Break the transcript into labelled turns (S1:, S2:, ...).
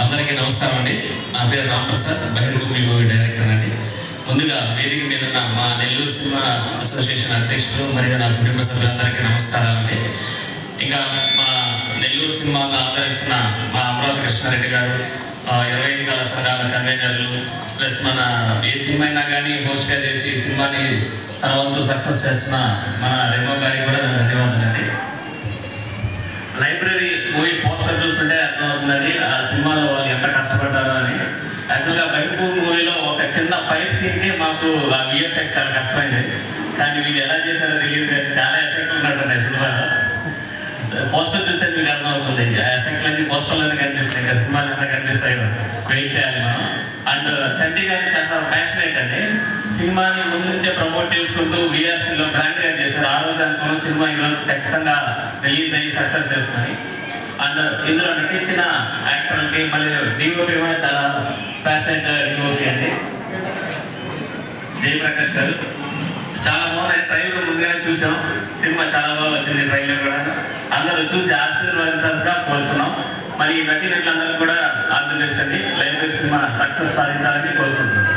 S1: అందరికీ నమస్కారం అండి. నా పేరు రామప్రసాద్, బహిర్భూమి మూవీ డైరెక్టర్ అండి. ముందుగా వేదిక మీద ఉన్న మా నెల్లూరు సినిమా అసోసియేషన్ అధ్యక్షులు మరియు నా కుటుంబ సభ్యులందరికీ నమస్కారాలు అండి. ఇంకా మా నెల్లూరు సినిమాను ఆదరిస్తున్న మా అమరావతి కృష్ణారెడ్డి గారు, 25 కాల సంఘాల కన్వీనర్లు, ప్లస్ మన ఏ సినిమా అయినా కానీ హోస్ట్గా చేసి సినిమాని తన వంతు సక్సెస్ చేస్తున్న మన రెమో గారికి కూడా ధన్యవాదాలండి. లైబ్రరీ మూవీ పోస్టర్ చూస్తుంటే అర్థమవుతుందండి ఆ సినిమాలో వాళ్ళు ఎంత కష్టపడ్డారు అని. యాక్చువల్గా బహిర్భూమి మూవీలో ఒక చిన్న ఫైట్ సీన్కి మాకు ఆ విఎఫ్ఎక్స్ చాలా కష్టమైంది, కానీ వీళ్ళు ఎలా చేశారో తెలియదు, కానీ చాలా ఎఫెక్ట్ ఉన్నట్టున్నాయి సినిమాలో. పోస్టర్ చూస్తే మీకు అర్థమవుతుంది, ఆ ఎఫెక్ట్లన్నీ పోస్టర్లోనే కనిపిస్తాయి, ఇంకా సినిమాలు ఎంత కనిపిస్తాయో వెయిట్ చేయాలి మనం. అండ్ చంటి గారు చాలా ప్యాషనేట్ అండి, సినిమాని ముందు నుంచే ప్రమోట్ చేసుకుంటూ వీఆర్సీలో గ్రాండ్గా చేశారు. ఆ రోజు అనుకున్న సినిమా ఈరోజు ఖచ్చితంగా రిలీజ్ అయ్యి సక్సెస్ చేస్తుంది. అండ్ ఇందులో నటించిన యాక్టర్లకి మళ్ళీ డిఓపి కూడా చాలా ప్యాషనేట్ డిఓపి అండి, జయప్రకాష్ గారు. చాలా బాగున్నాయి, ట్రైలర్ ముందుగానే చూసాం, సినిమా చాలా బాగా వచ్చింది. ట్రైలర్ కూడా అందరూ చూసి ఆశీర్వాదించాలిగా కోరుతున్నాం. మరి నటినట్లందరూ కూడా ఆల్ ది బెస్ట్ అండి. లైబ్రరీ సినిమా సక్సెస్ సాధించాలని కోరుకుంటున్నాం.